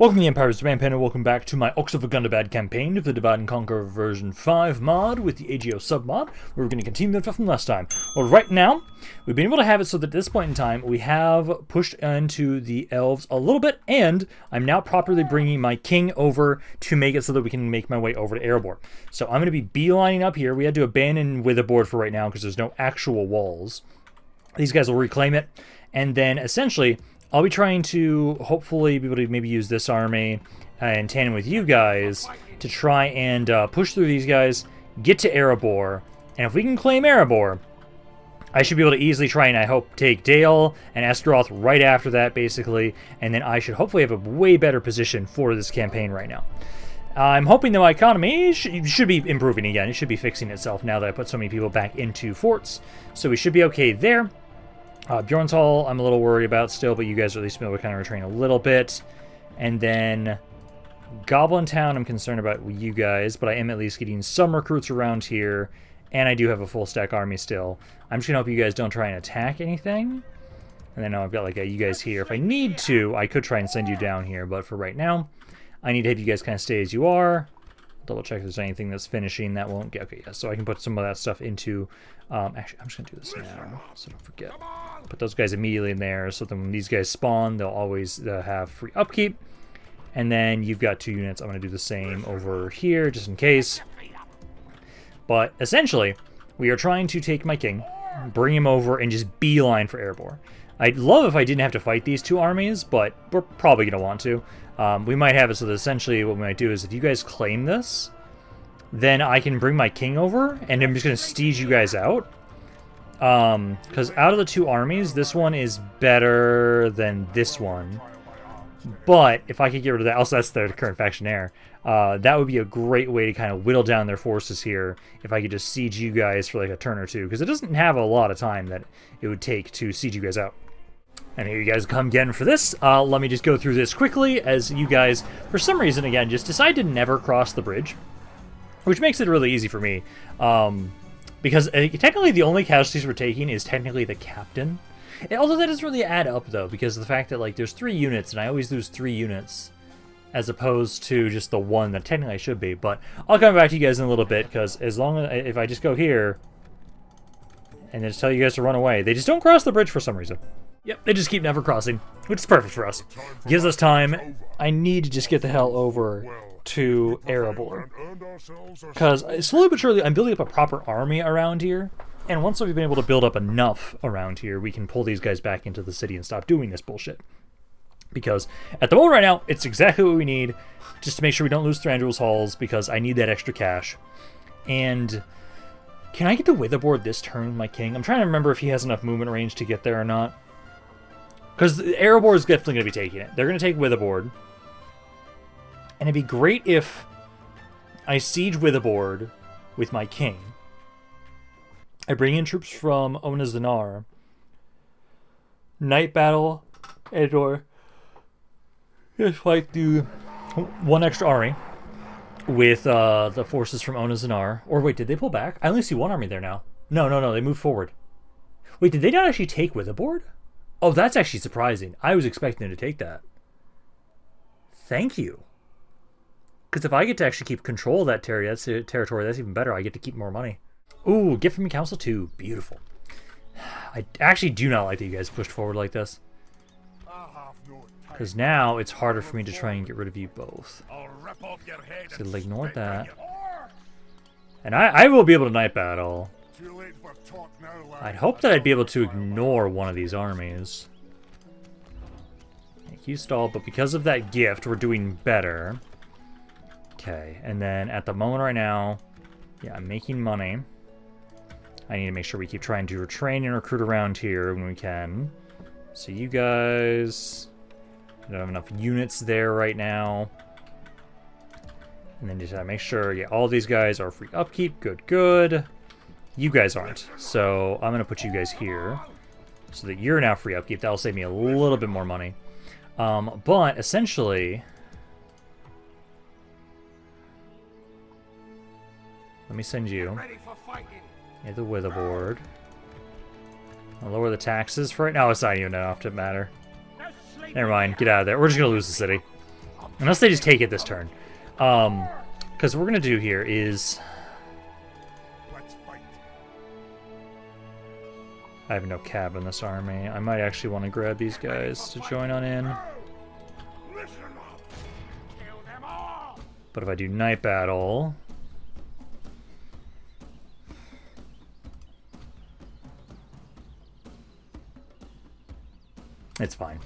Welcome to the Empire's Rampaned, and welcome back to my Orcs of Gundabad Campaign of the Divide and Conquer version 5 mod with the AGO submod. We're going to continue that from last time. Well, right now, we've been able to have it so that at this point in time, we have pushed into the elves a little bit, and I'm now properly bringing my king over to make it so that we can make my way over to Erebor. So I'm going to be beelining up here. We had to abandon Withibord for right now because there's no actual walls. These guys will reclaim it, and then essentially I'll be trying to hopefully be able to maybe use this army in tandem with you guys to try and push through these guys, get to Erebor, and if we can claim Erebor, I should be able to easily try and, I hope, take Dale and Esgaroth right after that, basically, and then I should hopefully have a way better position for this campaign right now. I'm hoping that my economy should be improving again. It should be fixing itself now that I put so many people back into forts, so we should be okay there. Bjorn's Hall, I'm a little worried about still, but you guys are at least able to kind of retrain a little bit. And then Goblin Town, I'm concerned about you guys, but I am at least getting some recruits around here, and I do have a full stack army still. I'm just going to hope you guys don't try and attack anything. And then I've got like you guys here. If I need to, I could try and send you down here, but for right now, I need to have you guys kind of stay as you are. Double check if there's anything that's finishing that won't get... Okay, yeah, so I can put some of that stuff into... actually, I'm just going to do this now, so don't forget. Put those guys immediately in there, so then when these guys spawn, they'll always have free upkeep. And then you've got 2 units. I'm going to do the same over here, just in case. But essentially, we are trying to take my king, bring him over, and just beeline for Erebor. I'd love if I didn't have to fight these 2 armies, but we're probably going to want to. We might have it so that essentially what we might do is if you guys claim this, then I can bring my king over, and I'm just going to siege you guys out. Because out of the 2 armies, this one is better than this one. But if I could get rid of that, also that's their current factionaire, that would be a great way to kind of whittle down their forces here if I could just siege you guys for like a turn or 2, because it doesn't have a lot of time that it would take to siege you guys out. And here you guys come again for this. Let me just go through this quickly as you guys, for some reason, again, just decide to never cross the bridge, which makes it really easy for me. Because technically the only casualties we're taking is technically the captain. Although that doesn't really add up, though, because of the fact that like there's 3 units, and I always lose 3 units, as opposed to just the 1 that technically I should be. But I'll come back to you guys in a little bit, because as long as if I just go here and then just tell you guys to run away, they just don't cross the bridge for some reason. Yep, they just keep never crossing, which is perfect for us. Gives us time. I need to just get the hell over to Erebor, because slowly but surely I'm building up a proper army around here, and once we've been able to build up enough around here, we can pull these guys back into the city and stop doing this bullshit. Because at the moment right now, it's exactly what we need, just to make sure we don't lose Thranduil's Halls, because I need that extra cash. And can I get to Withibord this turn with my king? I'm trying to remember if he has enough movement range to get there or not. Because Erebor is definitely going to be taking it. They're going to take Withibord. And it'd be great if I siege Withibord with my king. I bring in troops from Onazanar. Night Battle, Adrian. Just fight through 1 extra army with the forces from Onazanar. Or wait, did they pull back? I only see 1 army there now. No, they moved forward. Wait, did they not actually take Withibord? Oh, that's actually surprising. I was expecting them to take that. Thank you. Because if I get to actually keep control of that territory, that's even better. I get to keep more money. Ooh, gift from Council 2. Beautiful. I actually do not like that you guys pushed forward like this. Because now it's harder for me to try and get rid of you both. So it'll ignore that. And I will be able to night battle. I'd hope that I'd be able to ignore one of these armies. Make you stall, but because of that gift, we're doing better. Okay, and then at the moment right now, yeah, I'm making money. I need to make sure we keep trying to retrain and recruit around here when we can. So you guys... I don't have enough units there right now. And then just make sure, yeah, all these guys are free upkeep. Good. You guys aren't. So I'm going to put you guys here so that you're now free upkeep. That'll save me a little bit more money. But essentially... Let me send you the Withibord. I'll lower the taxes for right now. It's not even enough to matter. Never mind. Get out of there. We're just going to lose the city. Unless they just take it this turn. Because what we're going to do here is... I have no cab in this army. I might actually want to grab these guys to join on in. But if I do night battle... it's fine.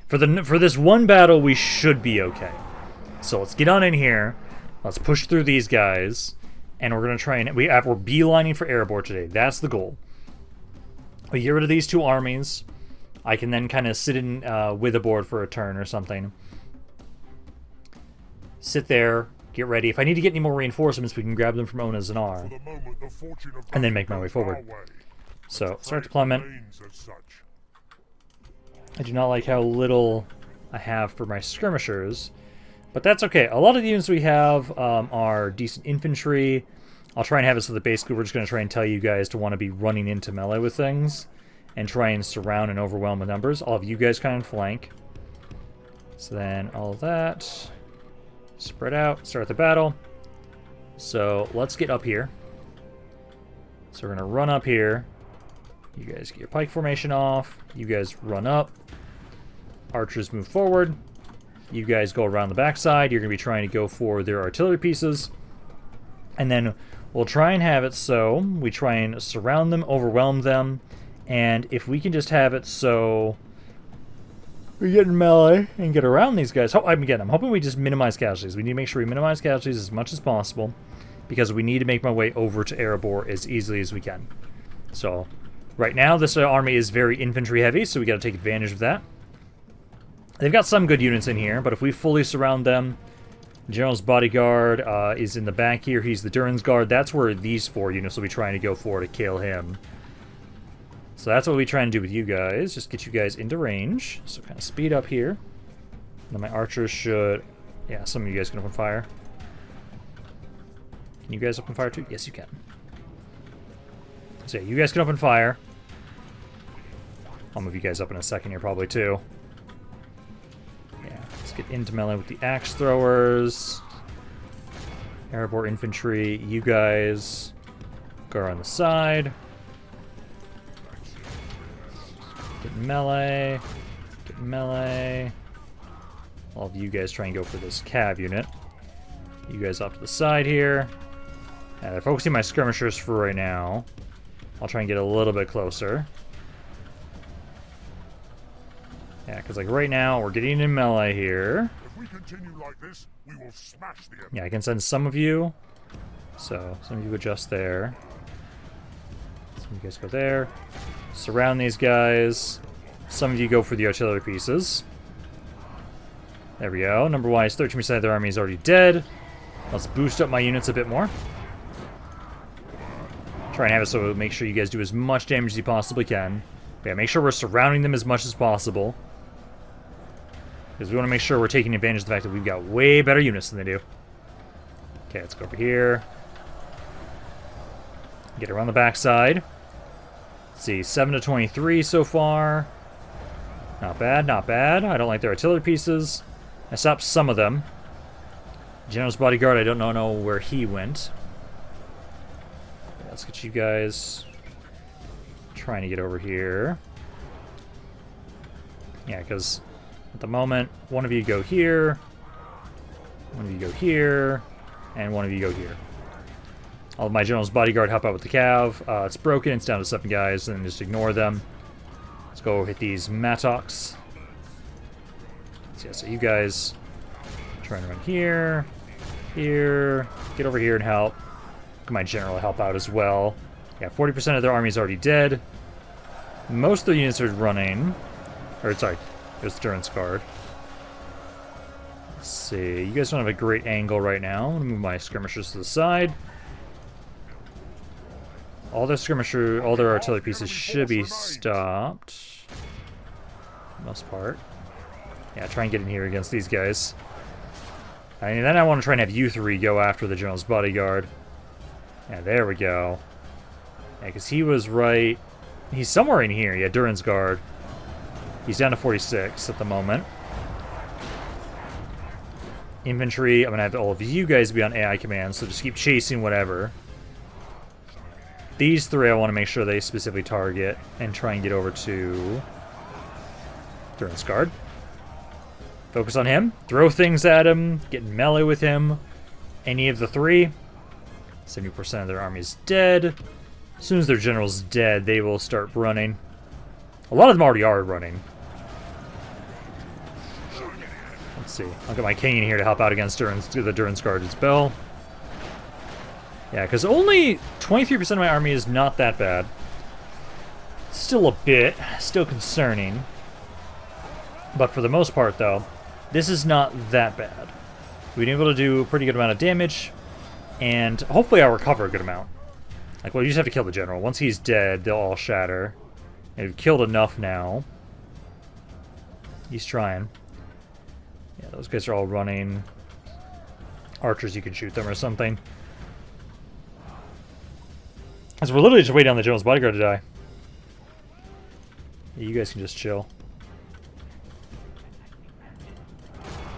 For this one battle, we should be okay. So let's get on in here. Let's push through these guys. And we're going to try and... we're beelining for Erebor today. That's the goal. We get rid of these two armies. I can then kind of sit in Withibord for a turn or something. Sit there, get ready. If I need to get any more reinforcements, we can grab them from Ona Zanar. And then make my way forward. So, start deployment. I do not like how little I have for my skirmishers. But that's okay. A lot of the units we have are decent infantry. I'll try and have it so that basically we're just going to try and tell you guys to want to be running into melee with things and try and surround and overwhelm with numbers. I'll have you guys kind of flank. So then all of that. Spread out. Start the battle. So let's get up here. So we're going to run up here. You guys get your pike formation off. You guys run up. Archers move forward. You guys go around the backside. You're going to be trying to go for their artillery pieces. And then we'll try and have it so we try and surround them, overwhelm them, and if we can just have it so we get in melee and get around these guys. Again, I'm hoping we just minimize casualties. We need to make sure we minimize casualties as much as possible because we need to make my way over to Erebor as easily as we can. So right now this army is very infantry heavy, so we got to take advantage of that. They've got some good units in here, but if we fully surround them, General's bodyguard is in the back here. He's the Durin's guard. That's where these 4 units will be trying to go for to kill him. So that's what we try and do with you guys. Just get you guys into range. So kind of speed up here. And then my archers should... yeah, some of you guys can open fire. Can you guys open fire too? Yes, you can. So yeah, you guys can open fire. I'll move you guys up in a second here probably too. Get into melee with the axe throwers. Erebor infantry, you guys go around the side. Get melee. Get melee. All of you guys try and go for this cav unit. You guys off to the side here. They're focusing my skirmishers for right now. I'll try and get a little bit closer. Yeah, because like right now we're getting in melee here. If we continue like this, we will smash the enemy. Yeah, I can send some of you. So some of you adjust there. Some of you guys go there. Surround these guys. Some of you go for the artillery pieces. There we go. Number-wise, 13% of their army is already dead. Let's boost up my units a bit more. Try and have it so make sure you guys do as much damage as you possibly can. But yeah, make sure we're surrounding them as much as possible. Because we want to make sure we're taking advantage of the fact that we've got way better units than they do. Okay, let's go over here. Get around the backside. Let's see, 7 to 23 so far. Not bad, not bad. I don't like their artillery pieces. I stopped some of them. General's bodyguard, I don't know where he went. Let's get you guys trying to get over here. Yeah, because at the moment, one of you go here, one of you go here, and one of you go here. All of my General's bodyguard help out with the cav. It's broken, it's down to 7 guys, and just ignore them. Let's go hit these mattocks. So, yeah, so you guys try and run here, here, get over here and help. My general help out as well. Yeah, 40% of their army is already dead. Most of the units are running. Or, sorry, there's the Durin's guard. Let's see. You guys don't have a great angle right now. I'm going to move my skirmishers to the side. All their artillery pieces should be stopped. For the most part. Yeah, try and get in here against these guys. And then I want to try and have you 3 go after the General's bodyguard. Yeah, there we go. Yeah, because he was right... He's somewhere in here. Yeah, Durin's guard. He's down to 46 at the moment. Infantry, I'm going to have all of you guys be on AI commands, so just keep chasing whatever. These three I want to make sure they specifically target and try and get over to Durin's Guard. Focus on him. Throw things at him. Get melee with him. Any of the three. 70% of their army is dead. As soon as their general's dead, they will start running. A lot of them already are running. Let's see. I'll get my king in here to help out against the Durin's Guard's Bell. Yeah, because only 23% of my army is not that bad. Still a bit. Still concerning. But for the most part, though, this is not that bad. We've been able to do a pretty good amount of damage. And hopefully I'll recover a good amount. Like, well, you just have to kill the general. Once he's dead, they'll all shatter. And we've killed enough now. He's trying. Yeah, those guys are all running. Archers, you can shoot them or something. So we're literally just waiting on the general's bodyguard to die. Yeah, you guys can just chill.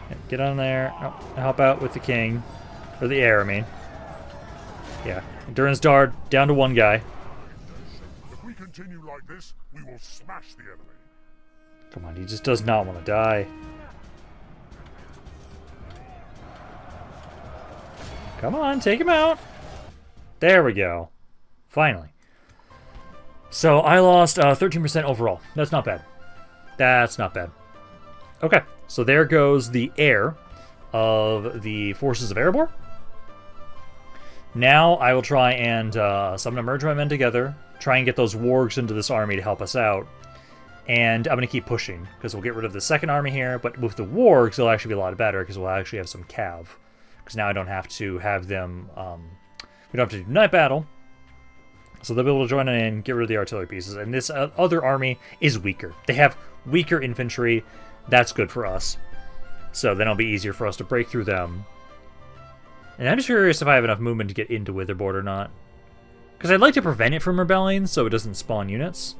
Yeah, get on there. Oh, help out with the king. Or the heir, I mean. Yeah. Durin's Guard, down to one guy. If we continue like this, we will smash the enemy. Come on, he just does not want to die. Come on, take him out. There we go. Finally. So I lost 13% overall. That's not bad. That's not bad. Okay, so there goes the heir of the forces of Erebor. Now I will try and so I'm going to merge my men together, try and get those wargs into this army to help us out. And I'm going to keep pushing, because we'll get rid of the second army here, but with the wargs it'll actually be a lot better, because we'll actually have some cav. Because now I don't have to have them, we don't have to do night battle. So they'll be able to join in, get rid of the artillery pieces. And this other army is weaker. They have weaker infantry. That's good for us. So then it'll be easier for us to break through them. And I'm just curious if I have enough movement to get into Withibord or not. Because I'd like to prevent it from rebelling so it doesn't spawn units.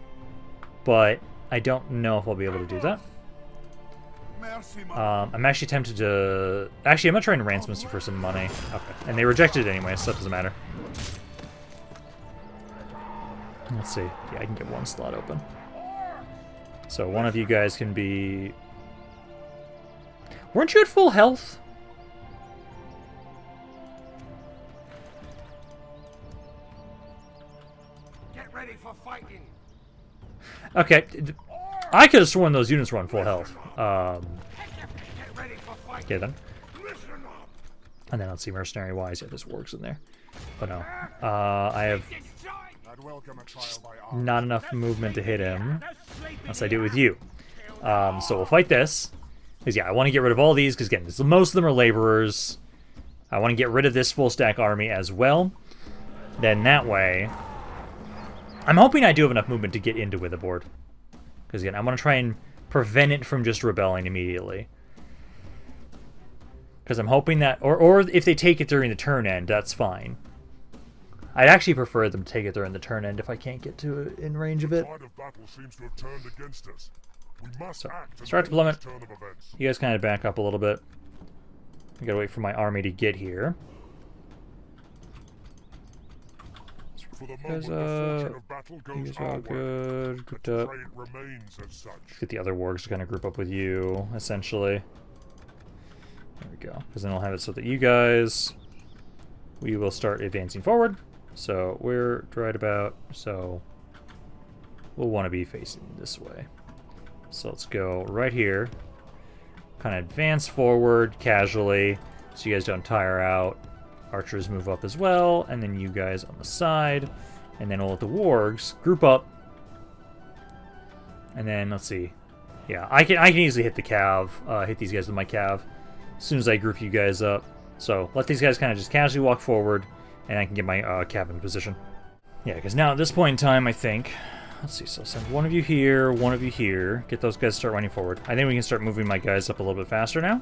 But I don't know if I'll be able to do that. I'm actually tempted to... Actually, I'm going to try and ransom Mr. for some money. Okay. And they rejected it anyway, so that doesn't matter. Let's see. Yeah, I can get one slot open. So one of you guys can be... Weren't you at full health? Get ready for fighting. Okay. I could have sworn those units were on full health. Okay then. And then let's see, mercenary-wise, yeah, this works in there. But no. I have not enough movement to hit him. Unless I do it with you. So we'll fight this. Because, yeah, I want to get rid of all these, because, again, most of them are laborers. I want to get rid of this full-stack army as well. Then that way... I'm hoping I do have enough movement to get into Withibord. Because, again, I want to try and prevent it from just rebelling immediately. Because I'm hoping that... Or if they take it during the turn end, that's fine. I'd actually prefer them to take it during the turn end if I can't get to in range of it. The tide of battle seems to have turned against us. We must act and Start deployment. turn of events. You guys kind of back up a little bit. I gotta wait for my army to get here. For the You moment, guys, the fortune of battle you goes guys are our all way. good. The Good up. trade remains as such. Get the other wargs to kind of group up with you, essentially. There we go. Because then I'll have it so that you guys... We will start advancing forward. So we're right about... So we'll want to be facing this way. So let's go right here. Kind of advance forward casually so you guys don't tire out. Archers move up as well, and then you guys on the side. And then we'll let the wargs group up. And then, let's see. Yeah, I can easily hit the cav, hit these guys with my cav as soon as I group you guys up. So let these guys kind of just casually walk forward, and I can get my cav in position. Yeah, because now at this point in time, I think... Let's see, so send one of you here, one of you here. Get those guys to start running forward. I think we can start moving my guys up a little bit faster now.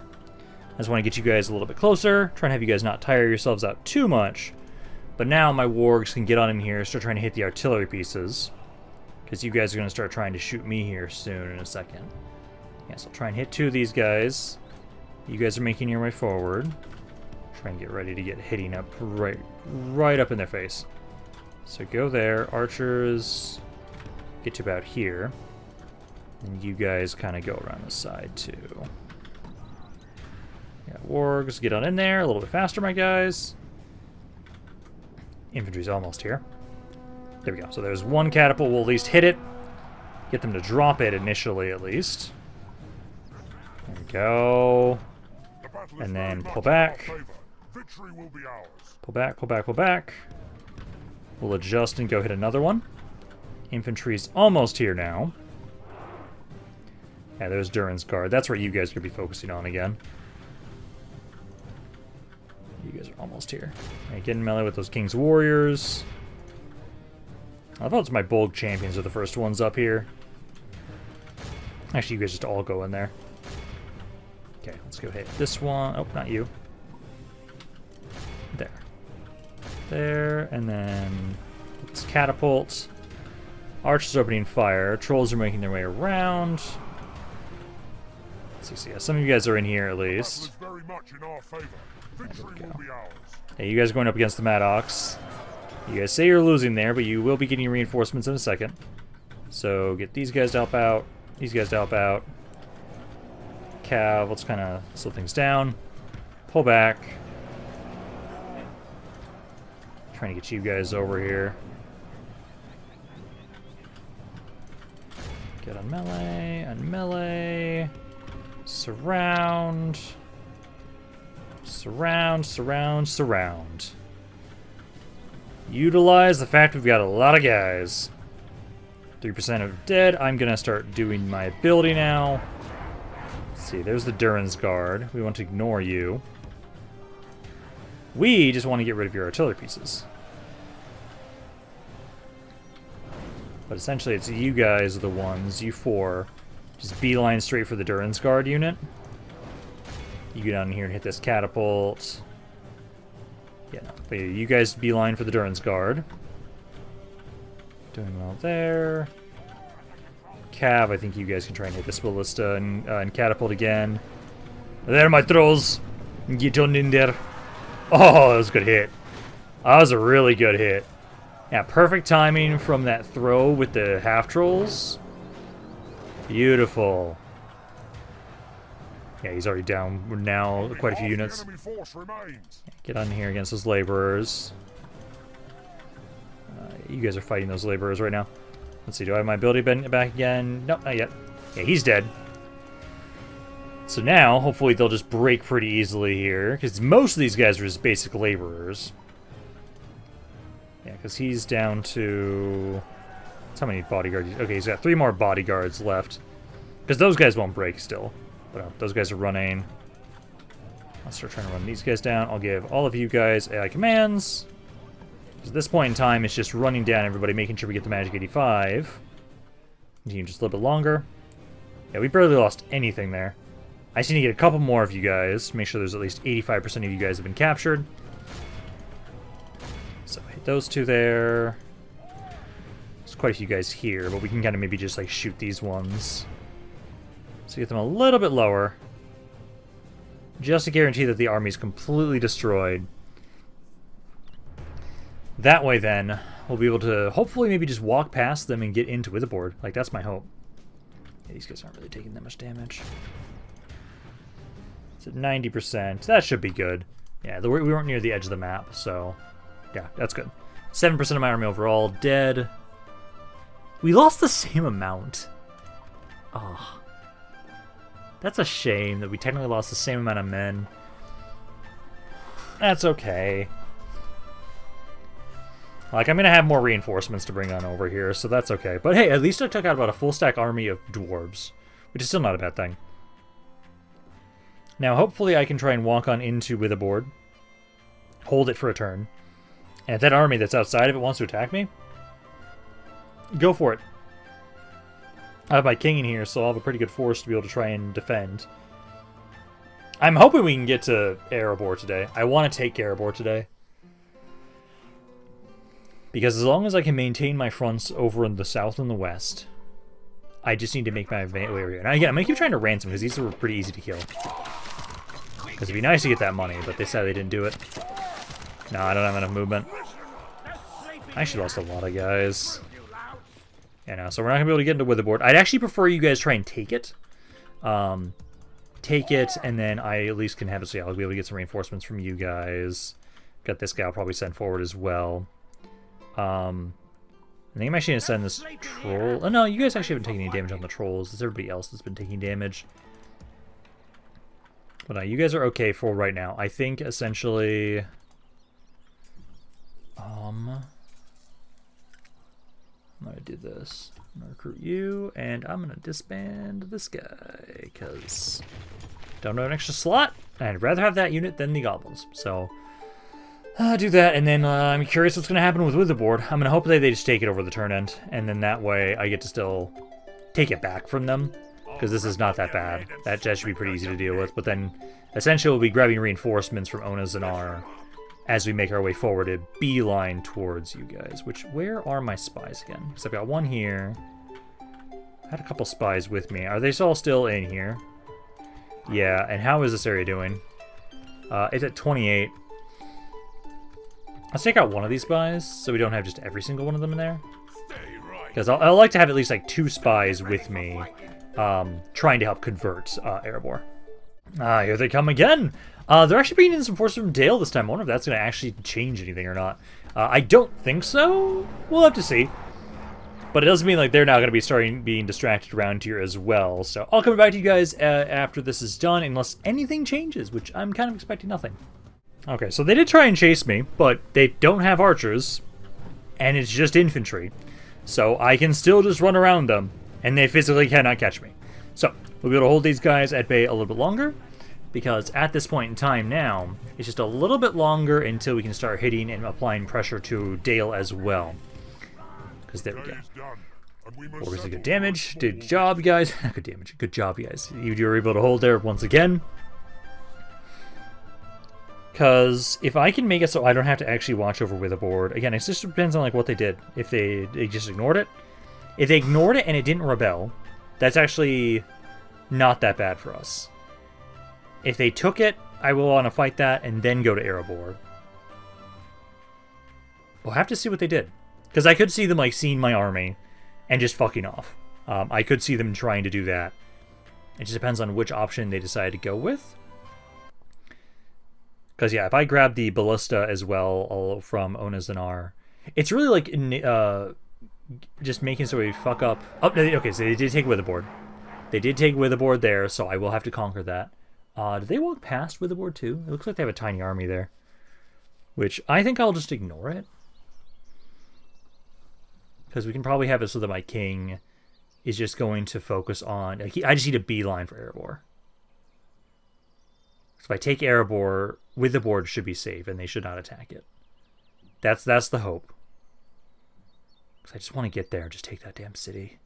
I just want to get you guys a little bit closer, try and have you guys not tire yourselves out too much. But now my wargs can get on in here, start trying to hit the artillery pieces. Because you guys are going to start trying to shoot me here soon in a second. Yeah, so I'll try and hit two of these guys. You guys are making your way forward. Try and get ready to get hitting up right up in their face. So go there. Archers get to about here. And you guys kind of go around the side too. Yeah, wargs, get on in there a little bit faster, my guys. Infantry's almost here. There we go. So there's one catapult. We'll at least hit it. Get them to drop it initially, at least. There we go. And then pull back. Pull back, pull back, pull back. We'll adjust and go hit another one. Infantry's almost here now. Yeah, there's Durin's Guard. That's where you guys are going to be focusing on again. You guys are almost here. Right, get in melee with those King's Warriors. I thought it's my Bold Champions are the first ones up here. Actually, you guys just all go in there. Okay, let's go hit this one. Oh, not you. There. There, and then let's catapult. Archers opening fire. Trolls are making their way around. Let's see, so yeah, some of you guys are in here at least. Very much in our favor. Victory will be ours. Hey, you guys are going up against the Maddox. You guys say you're losing there, but you will be getting reinforcements in a second. So get these guys to help out. These guys to help out. Cav, let's kind of slow things down. Pull back. Trying to get you guys over here. Get on melee. Surround. Surround. Utilize the fact we've got a lot of guys. 3% of dead. I'm gonna start doing my ability now. Let's see, there's the Durin's Guard. We want to ignore you. We just want to get rid of your artillery pieces. But essentially it's you guys are the ones, you four, just beeline straight for the Durin's Guard unit. You get down here and hit this catapult. Yeah, no, but you guys beeline for the Durin's Guard. Doing well there. Cav, I think you guys can try and hit this ballista and catapult again. There, my trolls. Get on in there. Oh, that was a good hit. That was a really good hit. Yeah, perfect timing from that throw with the half trolls. Beautiful. Yeah, he's already down now quite a few units. Get on here against those laborers. You guys are fighting those laborers right now. Let's see, do I have my ability back again? Nope, not yet. Yeah, he's dead. So now, hopefully they'll just break pretty easily here, because most of these guys are just basic laborers. Yeah, because he's down to... How many bodyguards? Okay, he's got 3 more bodyguards left. Because those guys won't break still. But those guys are running. I'll start trying to run these guys down. I'll give all of you guys AI commands. Because at this point in time, it's just running down everybody, making sure we get the Magic 85. Continue just a little bit longer. Yeah, we barely lost anything there. I just need to get a couple more of you guys. Make sure there's at least 85% of you guys have been captured. So hit those 2 there. There's quite a few guys here, but we can kind of maybe just like shoot these ones. So get them a little bit lower. Just to guarantee that the army's completely destroyed. That way then, we'll be able to hopefully maybe just walk past them and get into Withibord. Like, that's my hope. Yeah, these guys aren't really taking that much damage. It's at 90%. That should be good. Yeah, we weren't near the edge of the map, so... Yeah, that's good. 7% of my army overall dead. We lost the same amount. Oh. That's a shame that we technically lost the same amount of men. That's okay. Like, I'm going to have more reinforcements to bring on over here, so that's okay. But hey, at least I took out about a full stack army of dwarves, which is still not a bad thing. Now, hopefully I can try and walk on into Withibord, hold it for a turn, and if that army that's outside of it wants to attack me, go for it. I have my king in here, so I'll have a pretty good force to be able to try and defend. I'm hoping we can get to Erebor today. I want to take Erebor today. Because as long as I can maintain my fronts over in the south and the west, I just need to make my way over here. Now again, I'm going to keep trying to ransom because these are pretty easy to kill. Because it'd be nice to get that money, but they said they didn't do it. No, I don't have enough movement. I actually lost a lot of guys. Yeah, no, so we're not going to be able to get into Withibord. I'd actually prefer you guys try and take it. Take it, and then I at least can have it, so yeah, I'll be able to get some reinforcements from you guys. Got this guy I'll probably send forward as well. I think I'm actually going to send this troll. Oh, no, you guys actually haven't taken any damage on the trolls. It's everybody else that's been taking damage. But no, you guys are okay for right now. I think, essentially... I'm going to do this. I'm going to recruit you, and I'm going to disband this guy, because don't have an extra slot, and I'd rather have that unit than the goblins. So, do that, and then I'm curious what's going to happen with Withibord. I'm going to hope that they just take it over the turn end, and then that way I get to still take it back from them, because this is not that bad. That should be pretty easy to deal with, but then essentially we'll be grabbing reinforcements from Onazanar as we make our way forward, a beeline towards you guys. Which, where are my spies again? Because I've got one here. I had a couple spies with me. Are they all still in here? Yeah, and how is this area doing? It's at 28. Let's take out one of these spies, so we don't have just every single one of them in there. Because I like to have at least like 2 spies with me, trying to help convert Erebor. Here they come again! They're actually bringing in some forces from Dale this time. I wonder if that's going to actually change anything or not. I don't think so. We'll have to see. But it doesn't mean like they're now going to be being distracted around here as well. So I'll come back to you guys after this is done, unless anything changes, which I'm kind of expecting nothing. Okay, so they did try and chase me, but they don't have archers, and it's just infantry. So I can still just run around them, and they physically cannot catch me. So we'll be able to hold these guys at bay a little bit longer, because at this point in time now, it's just a little bit longer until we can start hitting and applying pressure to Dale as well. Because there we go. Orcs did good damage. Good job, guys. Good damage. Good job, guys. You were able to hold there once again. Because if I can make it so I don't have to actually watch over Withibord, again, it just depends on like what they did. If they just ignored it. If they ignored it and it didn't rebel, that's actually not that bad for us. If they took it, I will want to fight that and then go to Erebor. We'll have to see what they did. Because I could see them like seeing my army and just fucking off. I could see them trying to do that. It just depends on which option they decide to go with. Because yeah, if I grab the ballista as well from Onazanar, it's really like just making so we fuck up. Oh, okay, so they did take Withibord. They did take Withibord there, so I will have to conquer that. Did they walk past Withibord too? It looks like they have a tiny army there. Which, I think I'll just ignore it. Because we can probably have it so that my king is just going to focus on... I just need a beeline for Erebor. So if I take Erebor, Withibord should be safe, and they should not attack it. That's the hope. Because I just want to get there and just take that damn city.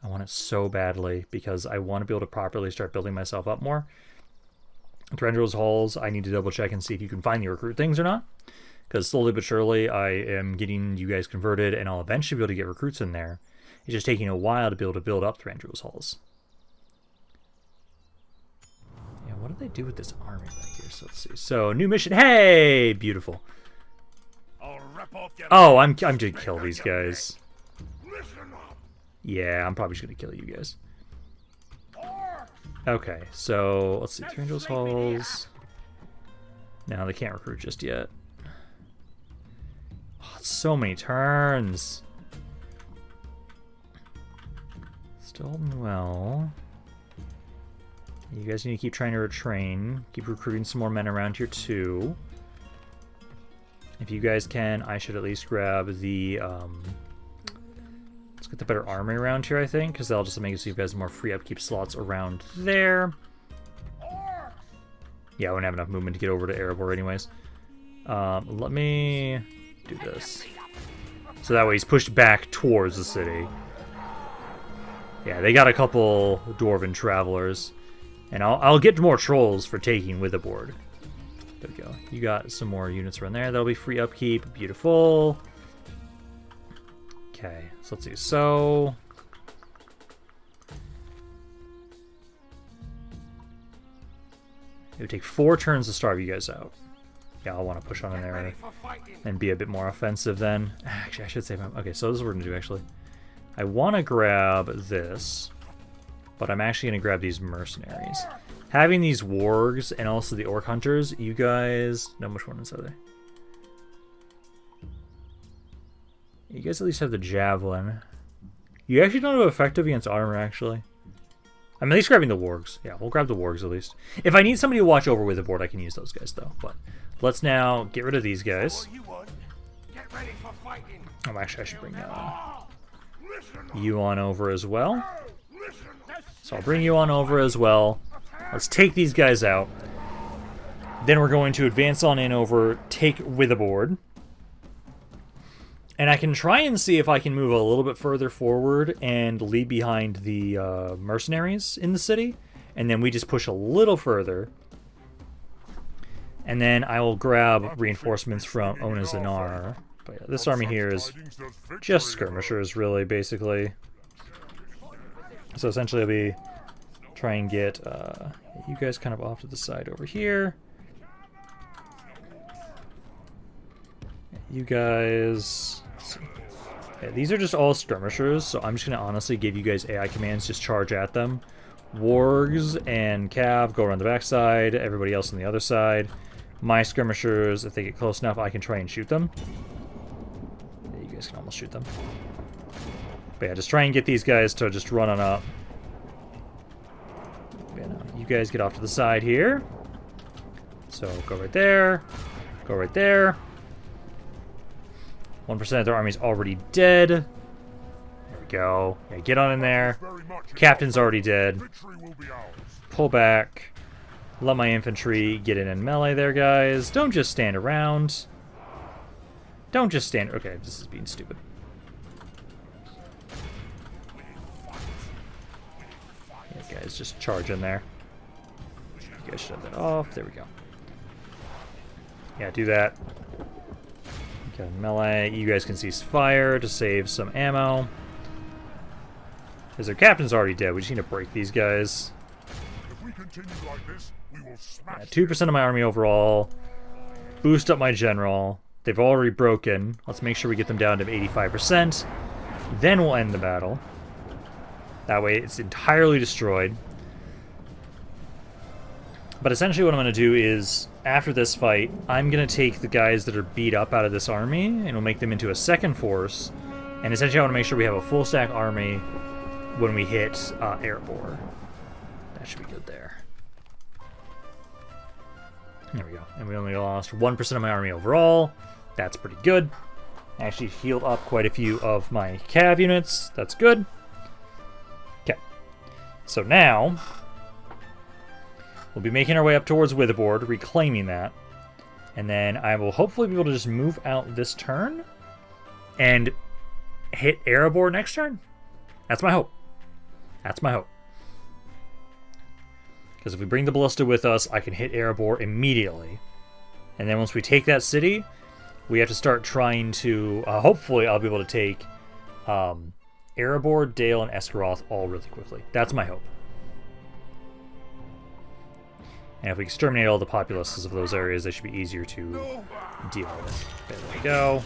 I want it so badly, because I want to be able to properly start building myself up more. Thranduil's halls, I need to double check and see if you can find the recruit things or not. Because slowly but surely, I am getting you guys converted, and I'll eventually be able to get recruits in there. It's just taking a while to be able to build up Thranduil's halls. Yeah, what do they do with this army back here? So let's see. So, new mission. Hey! Beautiful. Oh, I'm going to kill these guys. Yeah, I'm probably just going to kill you guys. Okay, so let's see. Thranduil's halls. No, they can't recruit just yet. Oh, it's so many turns. Still well. You guys need to keep trying to retrain. Keep recruiting some more men around here too. If you guys can, I should at least grab the let's get the better army around here, I think, because that'll just make it so you guys have more free upkeep slots around there. Yeah, I wouldn't have enough movement to get over to Erebor anyways. Let me do this. So that way he's pushed back towards the city. Yeah, they got a couple dwarven travelers. And I'll get more trolls for taking Withibord. There we go. You got some more units around there. That'll be free upkeep. Beautiful. Okay, so let's see. So... It would take 4 turns to starve you guys out. Yeah, I'll want to push on in Get ready there for fighting. and be a bit more offensive then. Actually, I should save him. Okay, so this is what we're going to do, actually. I want to grab this, but I'm actually going to grab these mercenaries. Having these wargs and also the orc hunters, you guys... No, which ones are they? You guys at least have the javelin. You actually don't have effective against armor, actually. I'm at least grabbing the wargs. Yeah, we'll grab the wargs at least. If I need somebody to watch over Withibord, I can use those guys, though. But let's now get rid of these guys. Get ready for fighting. Oh, actually, I should bring you on over as well. So I'll bring you on over as well. Let's take these guys out. Then we're going to advance on in over, take Withibord. And I can try and see if I can move a little bit further forward and leave behind the mercenaries in the city. And then we just push a little further. And then I will grab reinforcements from Onazanar. But yeah, this army here is just skirmishers, really, basically. So essentially I'll be try and get you guys kind of off to the side over here. You guys... Yeah, these are just all skirmishers, so I'm just going to honestly give you guys AI commands, just charge at them. Wargs and Cav go around the backside, everybody else on the other side. My skirmishers, if they get close enough, I can try and shoot them. Yeah, you guys can almost shoot them. But yeah, just try and get these guys to just run on up. Yeah, no, you guys get off to the side here. So go right there. Go right there. 1% of their army's already dead. There we go. Yeah, get on in there. Captain's already dead. Pull back. Let my infantry get in melee there, guys. Don't just stand around. Don't just stand... Okay, this is being stupid. Yeah, guys, just charge in there. You guys shut that off. There we go. Yeah, do that. Okay, melee. You guys can cease fire to save some ammo. Because their captain's already dead. We just need to break these guys. If we continue like this, we will smash. Yeah, 2% of my army overall. Boost up my general. They've already broken. Let's make sure we get them down to 85%. Then we'll end the battle. That way it's entirely destroyed. But essentially what I'm going to do is, after this fight, I'm going to take the guys that are beat up out of this army, and we'll make them into a second force. And essentially I want to make sure we have a full stack army when we hit Erebor. That should be good there. There we go. And we only lost 1% of my army overall. That's pretty good. I actually healed up quite a few of my cav units. That's good. Okay. So now... we'll be making our way up towards Withibord, reclaiming that. And then I will hopefully be able to just move out this turn and hit Erebor next turn. That's my hope. That's my hope. Because if we bring the Ballista with us, I can hit Erebor immediately. And then once we take that city, we have to start trying to... hopefully I'll be able to take Erebor, Dale, and Esgaroth all really quickly. That's my hope. And if we exterminate all the populaces of those areas, they should be easier to deal with. There we go.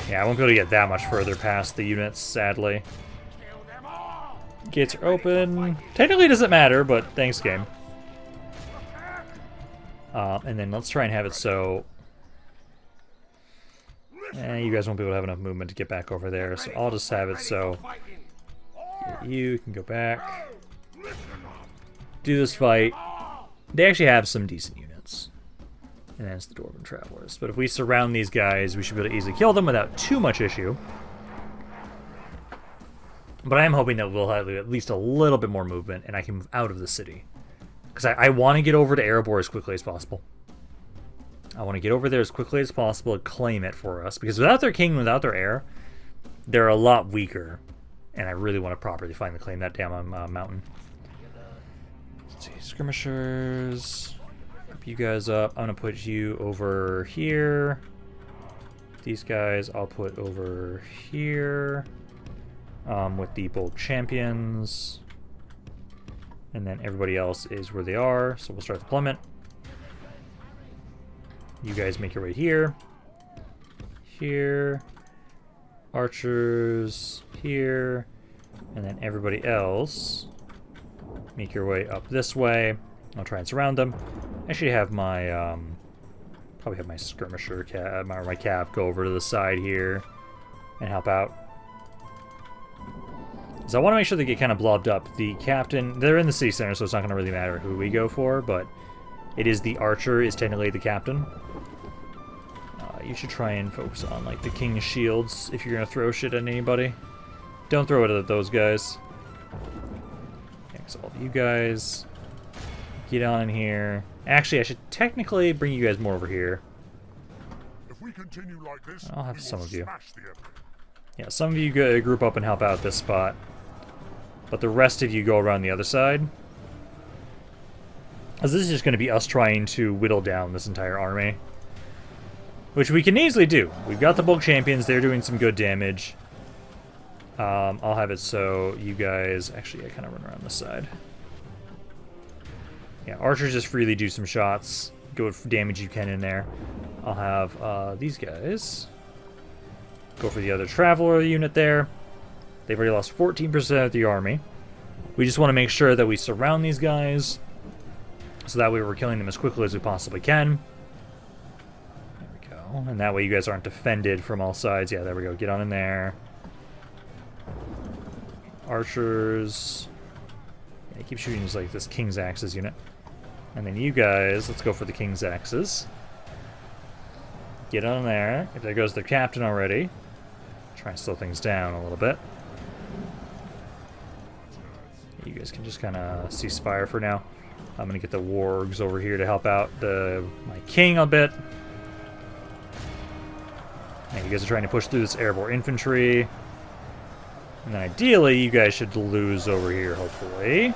Yeah, I won't be able to get that much further past the units, sadly. Gates are open. Technically it doesn't matter, but thanks, game. And then let's try and have it so... you guys won't be able to have enough movement to get back over there, so I'll just have it so... you can go back. Do this fight. They actually have some decent units. And that's the Dwarven Travelers. But if we surround these guys, we should be able to easily kill them without too much issue. But I am hoping that we'll have at least a little bit more movement and I can move out of the city. Because I want to get over to Erebor as quickly as possible. I want to get over there as quickly as possible and claim it for us. Because without their king, without their heir, they're a lot weaker. And I really want to properly finally claim that damn mountain. Let's see, skirmishers. Group you guys up. I'm gonna put you over here. These guys I'll put over here. With the bold champions. And then everybody else is where they are, so we'll start the plummet. You guys make your way here. Here. Archers here. And then everybody else make your way up this way. I'll try and surround them. I should have my probably have my skirmisher my cav go over to the side here and help out. So I want to make sure they get kind of blobbed up. The captain, they're in the city center, so it's not going to really matter who we go for, but it is the archer is technically the captain. You should try and focus on like the king's shields if you're going to throw shit at anybody. Don't throw it at those guys. Thanks all of you guys. Get on in here. Actually, I should technically bring you guys more over here. If we continue like this, I'll have some of you. the Yeah, some of you group up and help out this spot. But the rest of you go around the other side. As this is just going to be us trying to whittle down this entire army. Which we can easily do. We've got the bulk champions, they're doing some good damage. I'll have it so you guys... Actually, I kind of run around this side. Yeah, archers just freely do some shots. Go for damage you can in there. I'll have these guys go for the other traveler unit there. They've already lost 14% of the army. We just want to make sure that we surround these guys so that way we're killing them as quickly as we possibly can. There we go. And that way you guys aren't defended from all sides. Yeah, there we go. Get on in there. Archers. Yeah, keep shooting like this King's Axes unit. And then you guys, let's go for the King's Axes. Get on there. If there goes the captain already. Try and slow things down a little bit. You guys can just kind of cease fire for now. I'm going to get the wargs over here to help out my king a bit. And you guys are trying to push through this Erebor infantry. And then ideally, you guys should lose over here, hopefully.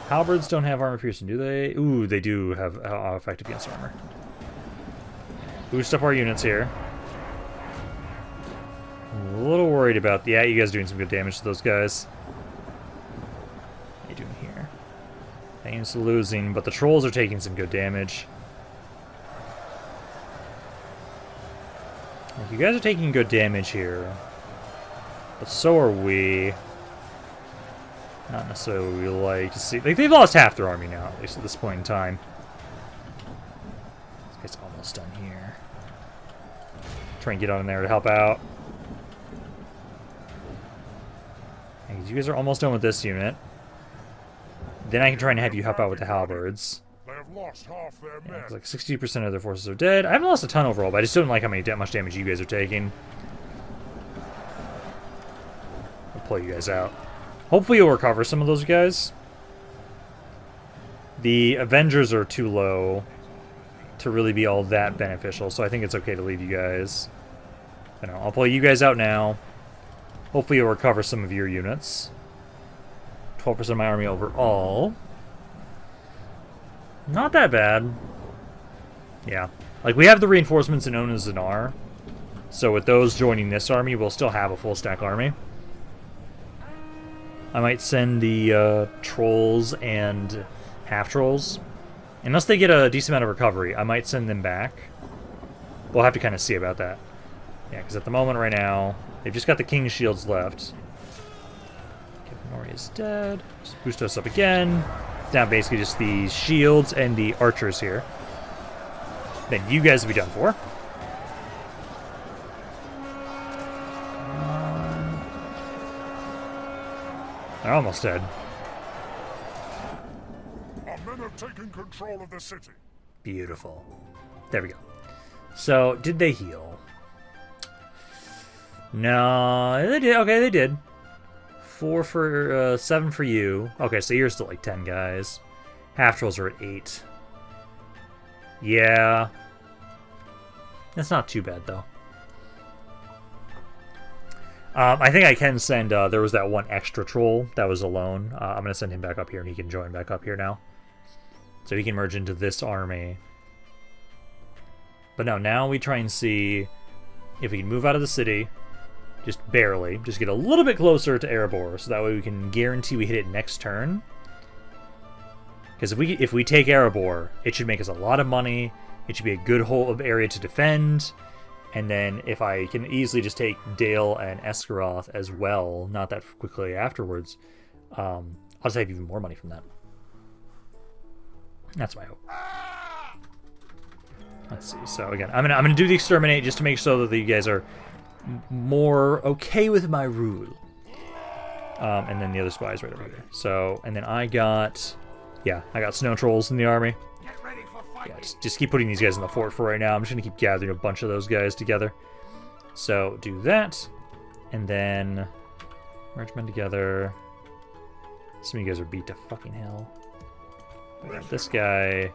Halberds don't have armor piercing, do they? Ooh, they do have effect against armor. Boost up our units here. I'm a little worried about... Yeah, you guys are doing some good damage to those guys. What are you doing here? Thane's losing, but the trolls are taking some good damage. Like, you guys are taking good damage here. But so are we. Not necessarily what we like to see. Like, they've lost half their army now, at least at this point in time. This guy's almost done here. Try and get on in there to help out. And you guys are almost done with this unit. Then I can try and have you help out with the halberds. They have lost half their men. Yeah, like 60% of their forces are dead. I haven't lost a ton overall, but I just don't like how much damage you guys are taking. I'll pull you guys out. Hopefully you'll recover some of those guys. The Avengers are too low to really be all that beneficial, so I think it's okay to leave you guys. I know, I'll pull you guys out now. Hopefully you'll recover some of your units. 12% of my army overall. Not that bad. Yeah. Like, we have the reinforcements in Ona Zanar. So with those joining this army, we'll still have a full stack army. I might send the trolls and half-trolls. Unless they get a decent amount of recovery, I might send them back. We'll have to kind of see about that. Yeah, because at the moment right now, they've just got the King's Shields left. Nori is dead. Just boost us up again. It's now basically just the shields and the archers here. Then you guys will be done for. They're almost dead. Our men have taken control of the city. Beautiful. There we go. So, did they heal? No, they did. Okay, they did. 4 for 7 for you. Okay, so you're still like 10 guys. Half trolls are at 8. Yeah. That's not too bad though. I think I can send, there was that one extra troll that was alone. I'm going to send him back up here and he can join back up here now. So he can merge into this army. But no, now we try and see if we can move out of the city. Just barely. Just get a little bit closer to Erebor, so that way we can guarantee we hit it next turn. Because if we take Erebor, it should make us a lot of money. It should be a good whole area to defend. And then if I can easily just take Dale and Esgaroth as well, not that quickly afterwards, I'll save even more money from that. That's my hope. Let's see. So again, I'm gonna do the exterminate just to make sure that you guys are more okay with my rule. And then the other spy is right over here. So, and then I got snow trolls in the army. Yeah, just keep putting these guys in the fort for right now. I'm just gonna keep gathering a bunch of those guys together. So do that, and then merge men together. Some of you guys are beat to fucking hell. But this guy,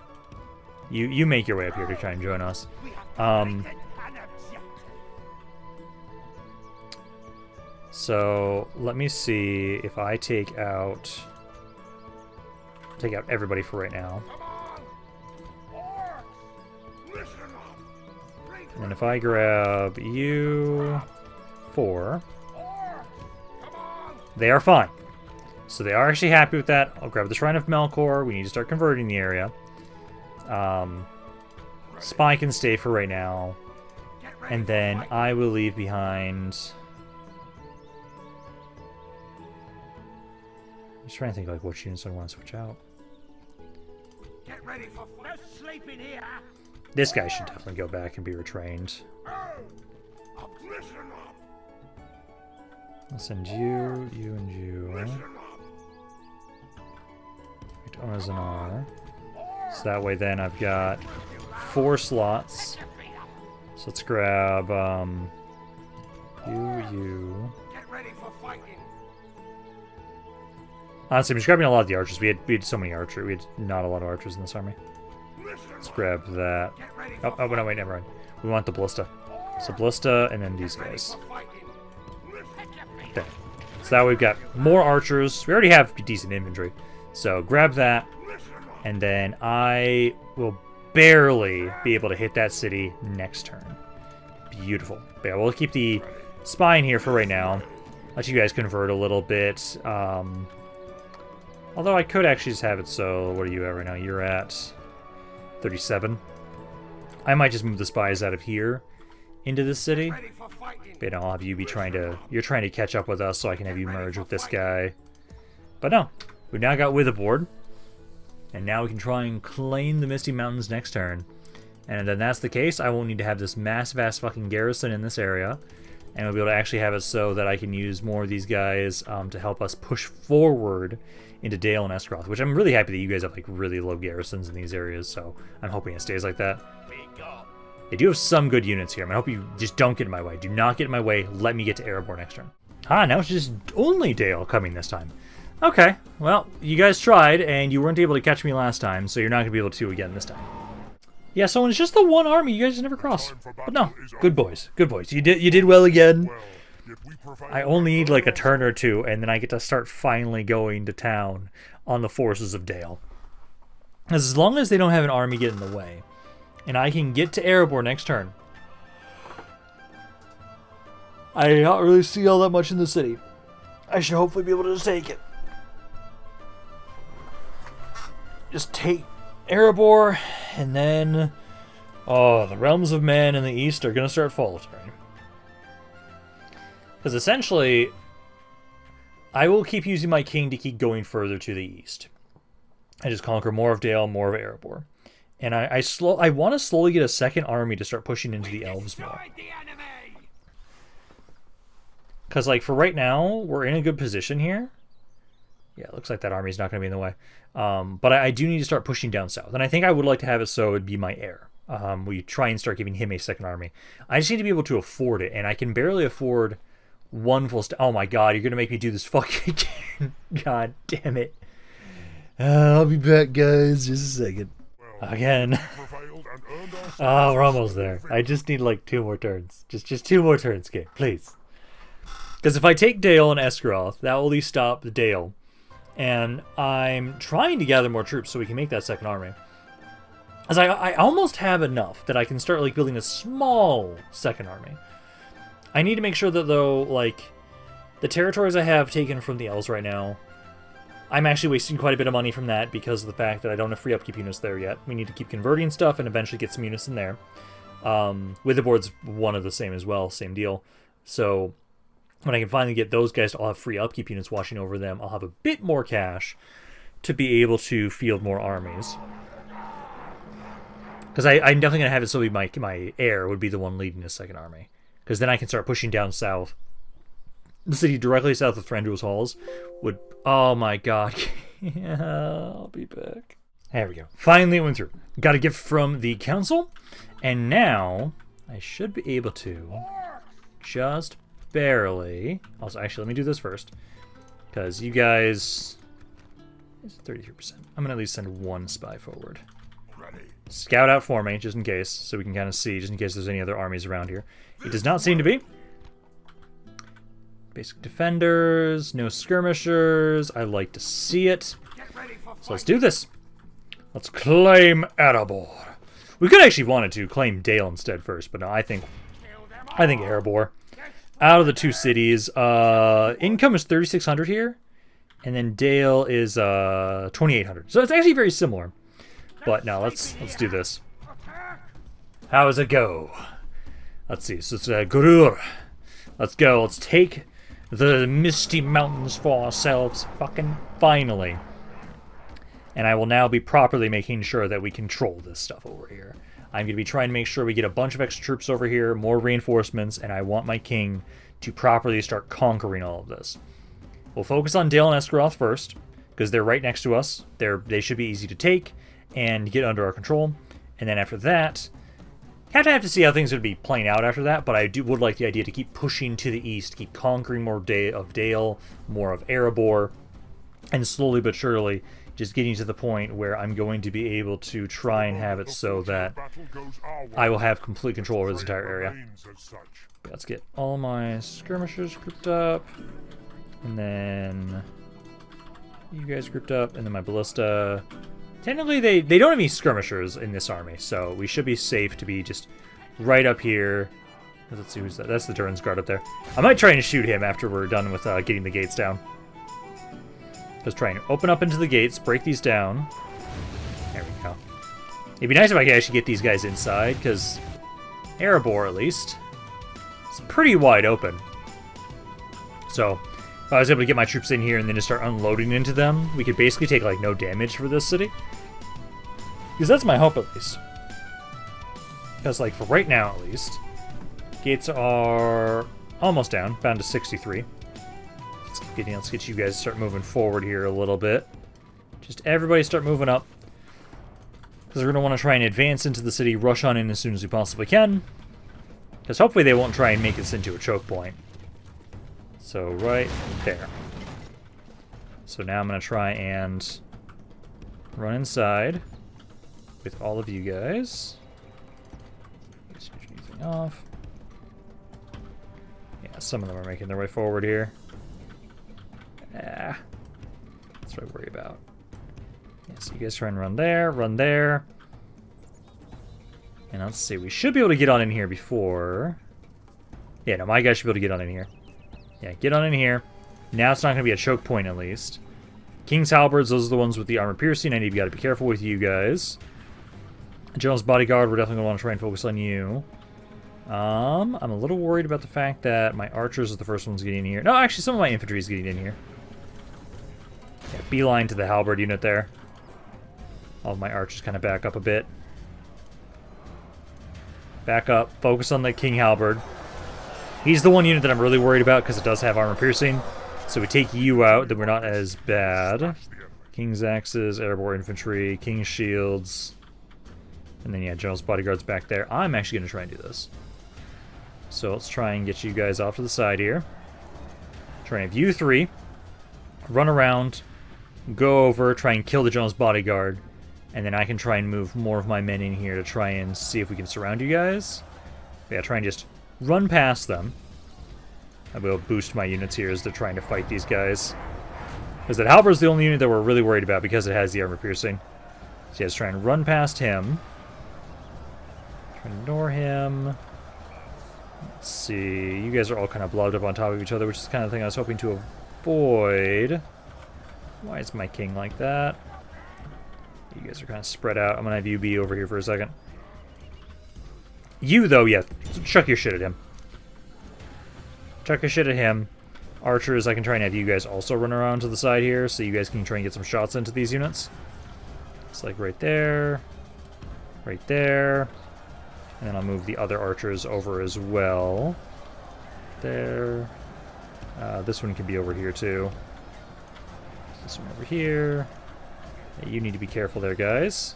you make your way up here to try and join us. So let me see if I take out everybody for right now. And then if I grab you 4, they are fine. So they are actually happy with that. I'll grab the Shrine of Melkor. We need to start converting the area. Spy can stay for right now. And then I will leave behind... I'm just trying to think like what units I want to switch out. Get ready for no sleeping here. This guy should definitely go back and be retrained. I'll send you, you, and you. To Onazanar. So that way then I've got 4 slots. So let's grab you. Get ready for fighting. Honestly, I'm just grabbing a lot of the archers. We had so many archers. We had not a lot of archers in this army. Let's grab that. Oh, no, wait, never mind. We want the Ballista. So Ballista, and then these guys. Okay. So now we've got more archers. We already have decent infantry. So grab that, and then I will barely be able to hit that city next turn. Beautiful. But yeah, we'll keep the spy in here for right now. Let you guys convert a little bit. Although I could actually just have it so... What are you at right now? You're at 37. I might just move the spies out of here into this city. But I'll have you be trying to... You're trying to catch up with us so I can have you merge with this guy. But no. We've now got Withibord. And now we can try and claim the Misty Mountains next turn. And then that's the case, I won't need to have this massive ass fucking garrison in this area. And we'll be able to actually have it so that I can use more of these guys to help us push forward into Dale and Esgaroth, which I'm really happy that you guys have like really low garrisons in these areas, so I'm hoping it stays like that. They do have some good units here. I hope you just don't get in my way. Do not get in my way. Let me get to Erebor next turn. Ah, now it's just only Dale coming this time. Okay, well, you guys tried, and you weren't able to catch me last time, so you're not going to be able to again this time. Yeah, so when it's just the one army, you guys never cross. But no, good boys, good boys. You did well again. I only need like a turn or two, and then I get to start finally going to town on the forces of Dale. As long as they don't have an army get in the way, and I can get to Erebor next turn, I don't really see all that much in the city. I should hopefully be able to just take it. Just take Erebor, and then... Oh, the realms of men in the east are going to start faltering. Because essentially, I will keep using my king to keep going further to the east. I just conquer more of Dale, more of Erebor. And I want to slowly get a second army to start pushing into the elves more. Because, like, for right now, we're in a good position here. Yeah, it looks like that army's not going to be in the way. But I do need to start pushing down south. And I think I would like to have it so it would be my heir. We try and start giving him a second army. I just need to be able to afford it. And I can barely afford one full... Oh my god, you're going to make me do this fucking again. God damn it. I'll be back, guys. Just a second. Again. Oh, we're almost there. I just need like 2 more turns. Just 2 more turns, game. Please. Because if I take Dale and Esgaroth, that will at least stop the Dale. And I'm trying to gather more troops so we can make that second army. As I almost have enough that I can start like building a small second army. I need to make sure that though, like, the territories I have taken from the elves right now I'm actually wasting quite a bit of money from that because of the fact that I don't have free upkeep units there yet. We need to keep converting stuff and eventually get some units in there. Withibord's one of the same as well, same deal. So when I can finally get those guys to all have free upkeep units watching over them, I'll have a bit more cash to be able to field more armies. Because I'm definitely going to have it so my heir would be the one leading the second army. Because then I can start pushing down south. The city directly south of Thranduil's Halls would... Oh my god. Yeah, I'll be back. There we go. Finally it went through. Got a gift from the council. And now I should be able to just barely... Also, actually, let me do this first. Because you guys... It's 33%. I'm going to at least send one spy forward. Scout out for me, just in case, so we can kind of see, just in case there's any other armies around here. It does not seem to be. Basic defenders, no skirmishers. I like to see it. So let's do this. Let's claim Erebor. We could actually wanted to claim Dale instead first, but no, I think Erebor. Out of the two cities, income is 3,600 here, and then Dale is 2,800. So it's actually very similar. But no, let's do this. How does it go? Let's see. So it's Gurur. Let's go. Let's take the Misty Mountains for ourselves. Fucking finally. And I will now be properly making sure that we control this stuff over here. I'm going to be trying to make sure we get a bunch of extra troops over here, more reinforcements, and I want my king to properly start conquering all of this. We'll focus on Dale and Esgaroth first, because they're right next to us. They should be easy to take and get under our control. And then after that, have to see how things would be playing out after that, but I would like the idea to keep pushing to the east, keep conquering more of Dale, more of Erebor, and slowly but surely just getting to the point where I'm going to be able to try and have it so that I will have complete control over this entire area. But let's get all my skirmishers grouped up, and then you guys grouped up, and then my ballista. Technically, they don't have any skirmishers in this army, so we should be safe to be just right up here. Let's see who's that. That's the Durin's Guard up there. I might try and shoot him after we're done with getting the gates down. Just try and open up into the gates, break these down. There we go. It'd be nice if I could actually get these guys inside, because Erebor, at least, it's pretty wide open. So if I was able to get my troops in here and then just start unloading into them, we could basically take, like, no damage for this city. Because that's my hope, at least. Because, like, for right now, at least, gates are almost down to 63. Let's get you guys to start moving forward here a little bit. Just everybody start moving up. Because we're going to want to try and advance into the city, rush on in as soon as we possibly can. Because hopefully they won't try and make this into a choke point. So right there. So now I'm going to try and run inside with all of you guys. Switch anything off. Yeah, some of them are making their way forward here. That's what I worry about. Yeah, so you guys try and run there, run there. And let's see, we should be able to get on in here before... Yeah, no, my guys should be able to get on in here. Yeah, get on in here. Now it's not going to be a choke point, at least. King's Halberds, those are the ones with the armor piercing. I need to be careful with you guys. General's Bodyguard, we're definitely going to want to try and focus on you. I'm a little worried about the fact that my archers are the first ones getting in here. No, actually, some of my infantry is getting in here. Yeah, beeline to the halberd unit there. All of my archers kind of back up a bit. Back up. Focus on the King Halberd. He's the one unit that I'm really worried about because it does have armor piercing. So we take you out, then we're not as bad. King's Axes, Erebor Infantry, King's Shields. And then, yeah, General's Bodyguard's back there. I'm actually going to try and do this. So let's try and get you guys off to the side here. Try and have you three run around, go over, try and kill the General's Bodyguard, and then I can try and move more of my men in here to try and see if we can surround you guys. But yeah, try and just run past them. I will boost my units here as they're trying to fight these guys. Because that Halberd's the only unit that we're really worried about because it has the armor piercing. So yeah, let's try and run past him. Try and ignore him. Let's see. You guys are all kind of blobbed up on top of each other, which is the kind of thing I was hoping to avoid. Why is my king like that? You guys are kind of spread out. I'm gonna have you be over here for a second. You, though, yeah. Chuck your shit at him. Chuck your shit at him. Archers, I can try and have you guys also run around to the side here so you guys can try and get some shots into these units. It's like right there. Right there. And then I'll move the other archers over as well. There. This one can be over here, too. This one over here. Yeah, you need to be careful there, guys.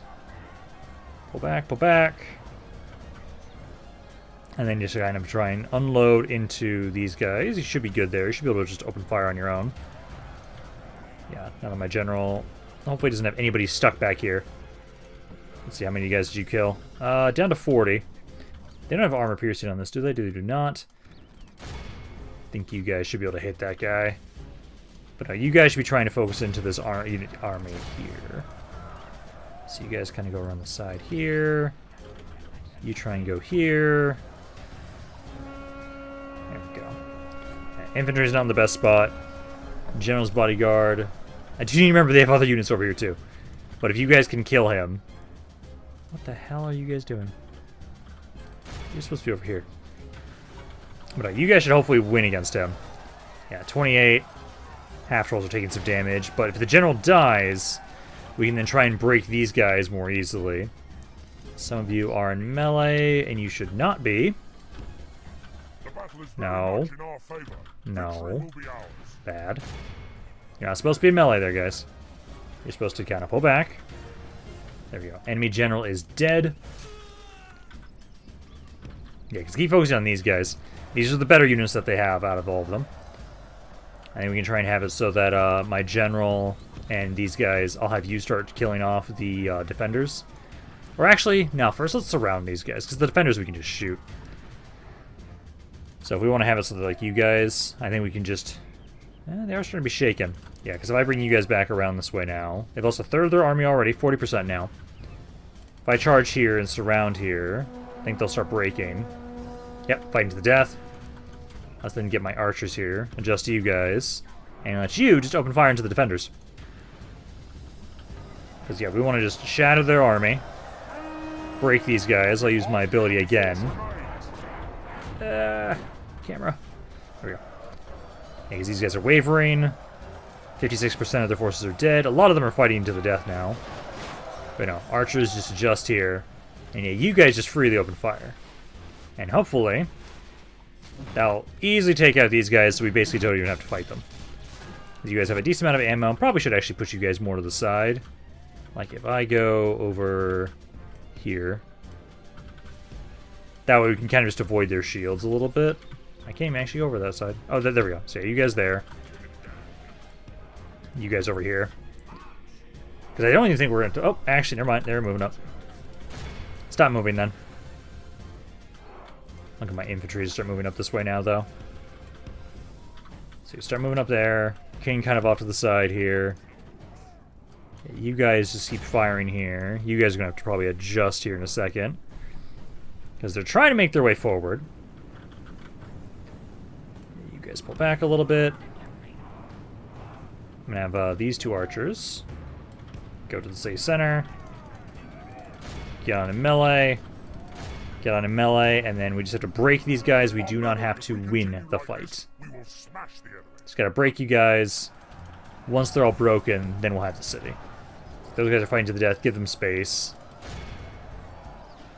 Pull back, pull back. And then just kind of try and unload into these guys. You should be good there. You should be able to just open fire on your own. Yeah, now that my general hopefully doesn't have anybody stuck back here. Let's see, how many of you guys did you kill? Down to 40. They don't have armor piercing on this, do they? They do not. I think you guys should be able to hit that guy. But you guys should be trying to focus into this army here. So you guys kind of go around the side here. You try and go here. There we go. Infantry's not in the best spot. General's bodyguard. I do need to remember they have other units over here too. But if you guys can kill him... What the hell are you guys doing? You're supposed to be over here. But you guys should hopefully win against him. Yeah, 28. Half trolls are taking some damage. But if the general dies, we can then try and break these guys more easily. Some of you are in melee, and you should not be. No. No. Bad. You're not supposed to be in melee there, guys. You're supposed to kind of pull back. There we go. Enemy general is dead. Yeah, because keep focusing on these guys. These are the better units that they have out of all of them. And we can try and have it so that my general and these guys, I'll have you start killing off the defenders. Or actually, no, first let's surround these guys, because the defenders we can just shoot. So if we want to have it so that, like, you guys, I think we can just... they are starting to be shaken. Yeah, because if I bring you guys back around this way now, they've lost a third of their army already, 40% now. If I charge here and surround here, I think they'll start breaking. Yep, fighting to the death. Let's then get my archers here, adjust to you guys, and let you just open fire into the defenders. Because, yeah, we want to just shatter their army. Break these guys. I'll use my ability again. Camera. There we go. Because these guys are wavering. 56% of their forces are dead. A lot of them are fighting to the death now. But no, archers just adjust here. And yeah, you guys just freely open fire. And hopefully, that'll easily take out these guys so we basically don't even have to fight them. You guys have a decent amount of ammo. Probably should actually push you guys more to the side. Like if I go over here. That way we can kind of just avoid their shields a little bit. I can't even actually go over that side. Oh, there we go. So yeah, you guys there. You guys over here. Because I don't even think we're going to... Oh, actually, never mind. They're moving up. Stop moving then. Look at my infantry to start moving up this way now, though. So you start moving up there. King kind of off to the side here. You guys just keep firing here. You guys are going to have to probably adjust here in a second. Because they're trying to make their way forward. You guys pull back a little bit. I'm going to have these two archers go to the city center. Get on in melee. Get on in melee, and then we just have to break these guys. We do not have to win the fight. Just gotta break you guys. Once they're all broken, then we'll have the city. Those guys are fighting to the death. Give them space.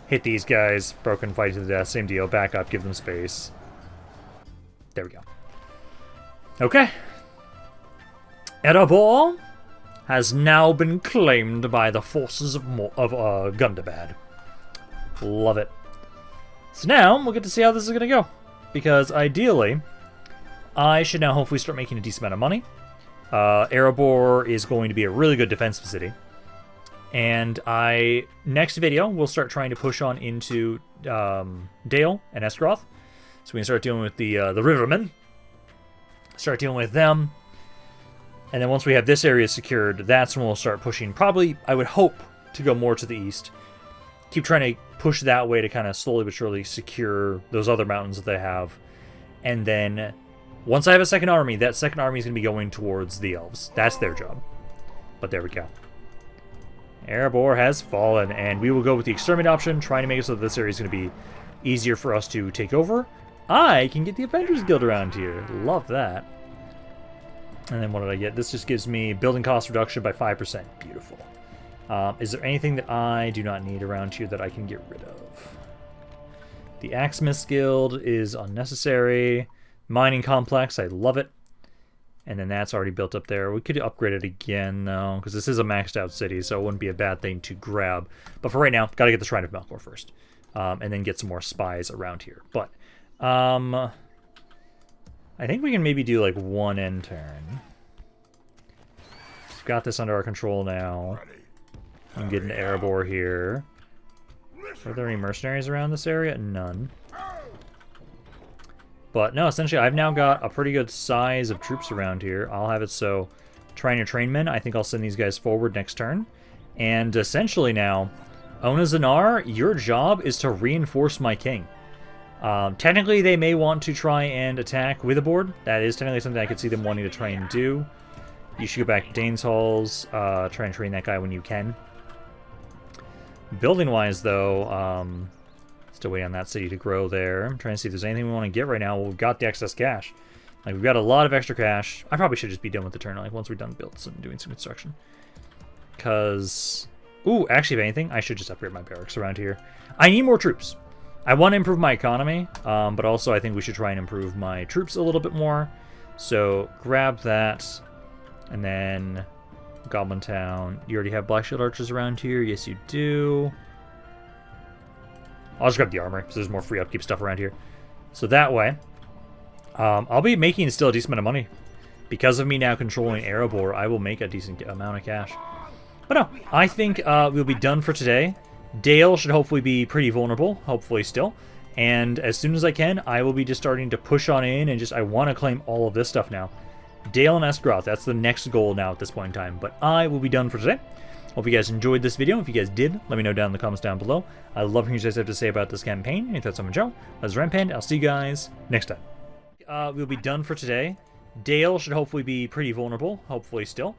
Hit these guys. Broken, fighting to the death. Same deal. Back up. Give them space. There we go. Okay. Erebor has now been claimed by the forces of Gundabad. Love it. So now, we'll get to see how this is going to go. Because, ideally, I should now hopefully start making a decent amount of money. Erebor is going to be a really good defensive city. And next video, we'll start trying to push on into Dale and Esgaroth. So we can start dealing with the Rivermen. Start dealing with them. And then once we have this area secured, that's when we'll start pushing. Probably, I would hope, to go more to the east. Keep trying to push that way to kind of slowly but surely secure those other mountains that they have. And then, once I have a second army, that second army is going to be going towards the elves. That's their job. But there we go. Erebor has fallen, and we will go with the exterminate option, trying to make it so that this area is going to be easier for us to take over. I can get the Avengers Guild around here. Love that. And then what did I get? This just gives me building cost reduction by 5%. Beautiful. Is there anything that I do not need around here that I can get rid of? The Axemist Guild is unnecessary. Mining Complex, I love it. And then that's already built up there. We could upgrade it again, though, because this is a maxed out city, so it wouldn't be a bad thing to grab. But for right now, got to get the Shrine of Melkor first. And then get some more spies around here. But, I think we can maybe do, like, one end turn. We've got this under our control now. I'm getting Erebor here. Are there any mercenaries around this area? None. But no, essentially, I've now got a pretty good size of troops around here. I'll have it so trying to train men. I think I'll send these guys forward next turn. And essentially now, Onazanar, your job is to reinforce my king. Technically, they may want to try and attack Withibord. That is technically something I could see them wanting to try and do. You should go back to Dane's Halls, try and train that guy when you can. Building-wise, though, still waiting on that city to grow there. I'm trying to see if there's anything we want to get right now. Well, we've got the excess cash. Like, we've got a lot of extra cash. I probably should just be done with the turn, like, once we're done builds and doing some construction. Because... Ooh, actually, if anything, I should just upgrade my barracks around here. I need more troops. I want to improve my economy, but also I think we should try and improve my troops a little bit more. So, grab that. And then... Goblin Town. You already have Black Shield Archers around here? Yes, you do. I'll just grab the armor, so there's more free upkeep stuff around here. So that way, I'll be making still a decent amount of money. Because of me now controlling Erebor, I will make a decent amount of cash. But no, I think we'll be done for today. Dale should hopefully be pretty vulnerable, hopefully still. And as soon as I can, I will be just starting to push on in and just, I want to claim all of this stuff now. Dale and Esgaroth, that's the next goal now at this point in time. But I will be done for today. Hope you guys enjoyed this video. If you guys did, let me know down in the comments down below. I love hearing what you guys have to say about this campaign. If that's on my channel, that's Rampaned. I'll see you guys next time. We'll be done for today. Dale should hopefully be pretty vulnerable, hopefully still.